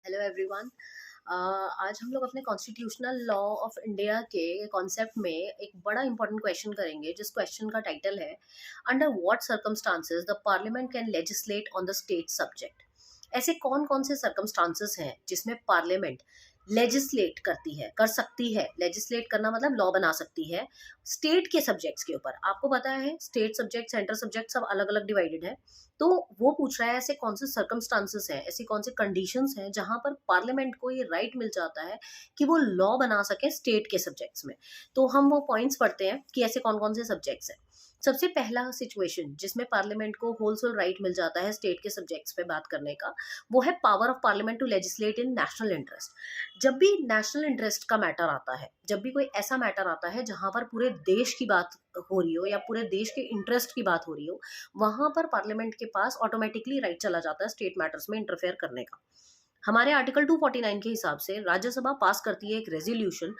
Hello everyone. आज हम लोग अपने कॉन्स्टिट्यूशनल लॉ ऑफ इंडिया के कॉन्सेप्ट में एक बड़ा इंपॉर्टेंट क्वेश्चन करेंगे, जिस क्वेश्चन का टाइटल है under what circumstances the parliament can legislate on the state subject. ऐसे कौन कौन से सर्कमस्टांसेस हैं जिसमें पार्लियामेंट लेजिस्लेट करती है, कर सकती है। लेजिस्लेट करना मतलब लॉ बना सकती है स्टेट के सब्जेक्ट्स के ऊपर। आपको पता है स्टेट सब्जेक्ट, सेंटर सब्जेक्ट सब अलग अलग डिवाइडेड है। तो वो पूछ रहा है ऐसे कौन से सर्कमस्टांसेस हैं, ऐसी कौन से कंडीशंस हैं जहां पर पार्लियामेंट को ये राइट मिल जाता है कि वो लॉ बना सके स्टेट के सब्जेक्ट्स में। तो हम वो पॉइंट्स पढ़ते हैं कि ऐसे कौन कौन से सब्जेक्ट्स हैं। सबसे पहला सिचुएशन जिसमें पार्लियामेंट को होलसेल राइट मिल जाता है स्टेट के सब्जेक्ट्स पे बात करने का, वो है power of parliament to legislate in national interest. जब भी नेशनल इंटरेस्ट का मैटर आता है, जब भी कोई ऐसा मैटर आता है जहां पर पूरे देश की बात हो रही हो या पूरे देश के इंटरेस्ट की बात हो रही हो, वहां पर पार्लियामेंट के पास ऑटोमेटिकली राइट चला जाता है स्टेट मैटर्स में इंटरफेयर करने का। हमारे आर्टिकल 249 के हिसाब से राज्यसभा पास करती है एक रेजोल्यूशन,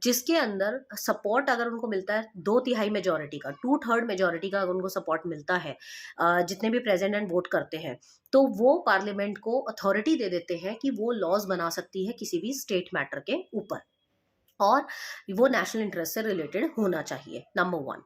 जिसके अंदर सपोर्ट अगर उनको मिलता है 2/3 मेजोरिटी का, 2/3 मेजोरिटी का अगर उनको सपोर्ट मिलता है, जितने भी प्रेजेंट एंड वोट करते हैं, तो वो पार्लियामेंट को अथॉरिटी दे देते हैं कि वो लॉज बना सकती है किसी भी स्टेट मैटर के ऊपर, और वो नेशनल इंटरेस्ट से रिलेटेड होना चाहिए। Number one.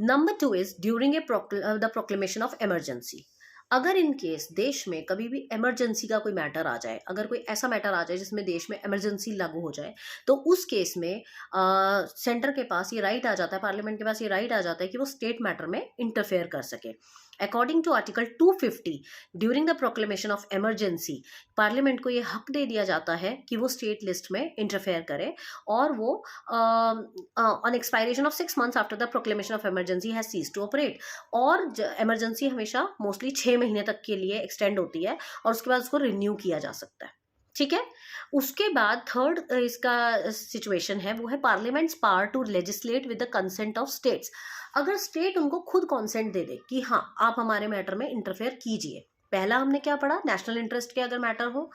Number two is during the proclamation of emergency. अगर इन केस देश में कभी भी इमरजेंसी का कोई मैटर आ जाए, अगर कोई ऐसा मैटर आ जाए जिसमें देश में इमरजेंसी लागू हो जाए, तो उस केस में सेंटर के पास ये राइट आ जाता है, पार्लियामेंट के पास ये राइट आ जाता है कि वो स्टेट मैटर में इंटरफेयर कर सके। According to article 250, during the proclamation of emergency, parliament को ये हक दे दिया जाता है कि वो स्टेट लिस्ट में इंटरफेयर करे, और वो on expiration of 6 months after the proclamation of emergency has cease to operate. और इमरजेंसी हमेशा मोस्टली 6 महीने तक के लिए एक्सटेंड होती है, और उसके बाद उसको रिन्यू किया जा सकता है। ठीक है। उसके बाद थर्ड इसका सिचुएशन है, वो है parliament's power to legislate with the consent of states. अगर स्टेट उनको खुद कॉन्सेंट दे दे कि हाँ आप हमारे मैटर में इंटरफेयर कीजिए। पहला हमने क्या पढ़ा, नेशनल इंटरेस्ट के अगर मैटर हो।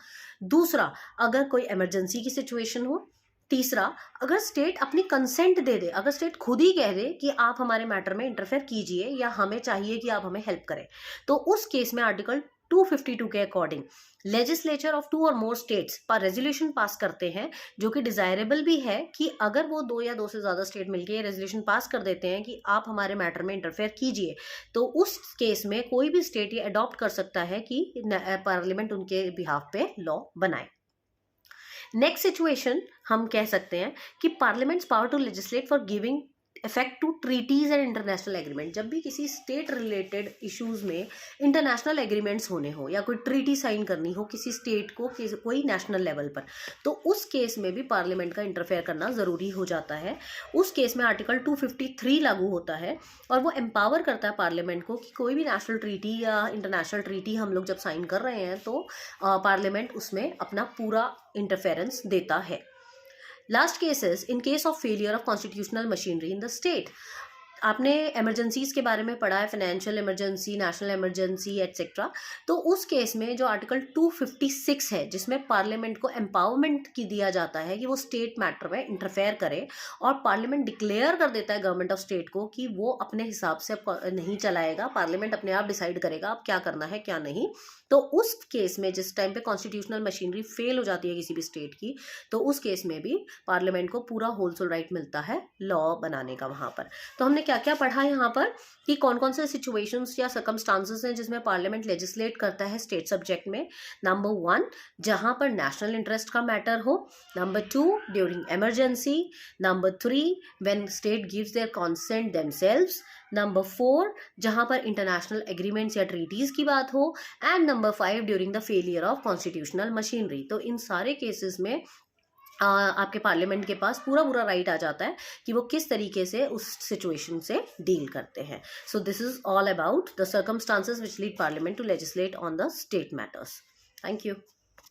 दूसरा, अगर कोई इमरजेंसी की सिचुएशन हो। तीसरा, अगर स्टेट अपनी कंसेंट दे दे, अगर स्टेट खुद ही कह दे कि आप हमारे मैटर में इंटरफेयर कीजिए या हमें चाहिए कि आप हमें हेल्प करें, तो उस केस में आर्टिकल 252 के अकॉर्डिंग लेजिस्लेचर ऑफ 2 और मोर स्टेट्स पर रेजोल्यूशन पास करते हैं, जो कि डिजायरेबल भी है कि अगर वो 2 या 2 से ज्यादा स्टेट मिलकर रेजोल्यूशन पास कर देते हैं कि आप हमारे मैटर में इंटरफेयर कीजिए, तो उस केस में कोई भी स्टेट ये अडॉप्ट कर सकता है कि पार्लियामेंट उनके बिहाफ पे लॉ बनाए। नेक्स्ट सिचुएशन हम कह सकते हैं कि parliament's power to legislate for giving effect to treaties and international agreement. जब भी किसी स्टेट रिलेटेड इश्यूज में इंटरनेशनल एग्रीमेंट्स होने हो या कोई ट्रीटी साइन करनी हो किसी स्टेट को कोई नेशनल लेवल पर, तो उस केस में भी पार्लियामेंट का इंटरफेयर करना जरूरी हो जाता है। उस केस में आर्टिकल 253 लागू होता है, और वो एम्पावर करता है पार्लियामेंट को कि कोई भी नेशनल ट्रीटी या इंटरनेशनल ट्रीटी हम लोग जब साइन कर रहे हैं, तो पार्लियामेंट उसमें अपना पूरा इंटरफेरेंस देता है। Last cases in case of failure of constitutional machinery in the state. आपने इमरजेंसीज के बारे में पढ़ा है, financial emergency, national emergency etcetera. तो उस केस में जो आर्टिकल 256 है, जिसमें पार्लियामेंट को एम्पावरमेंट की दिया जाता है कि वो स्टेट मैटर में इंटरफेयर करे, और पार्लियामेंट डिक्लेयर कर देता है गवर्नमेंट ऑफ स्टेट को कि वो अपने हिसाब से नहीं चलाएगा, पार्लियामेंट अपने आप डिसाइड करेगा अब क्या करना है क्या नहीं। तो उस केस में जिस टाइम पे कॉन्स्टिट्यूशनल मशीनरी फेल हो जाती है किसी भी स्टेट की, तो उस केस में भी पार्लियामेंट को पूरा होलसेल राइट मिलता है लॉ बनाने का वहां पर। तो हमने क्या क्या पढ़ा यहाँ पर कि कौन कौन से सिचुएशंस या सर्कमस्टांसेस हैं जिसमें पार्लियामेंट लेजिस्लेट करता है स्टेट सब्जेक्ट में। नंबर 1, जहां पर नेशनल इंटरेस्ट का मैटर हो। Number 2, during emergency. Number 3, when state gives their consent themselves. Number 4, जहां पर इंटरनेशनल एग्रीमेंट्स या ट्रीटीज की बात हो। And number 5, during the failure of constitutional machinery. तो इन सारे केसेस में आपके पार्लियामेंट के पास पूरा पूरा राइट आ जाता है कि वो किस तरीके से उस सिचुएशन से डील करते हैं। So this is all about the circumstances which lead parliament to legislate on the state matters. Thank you.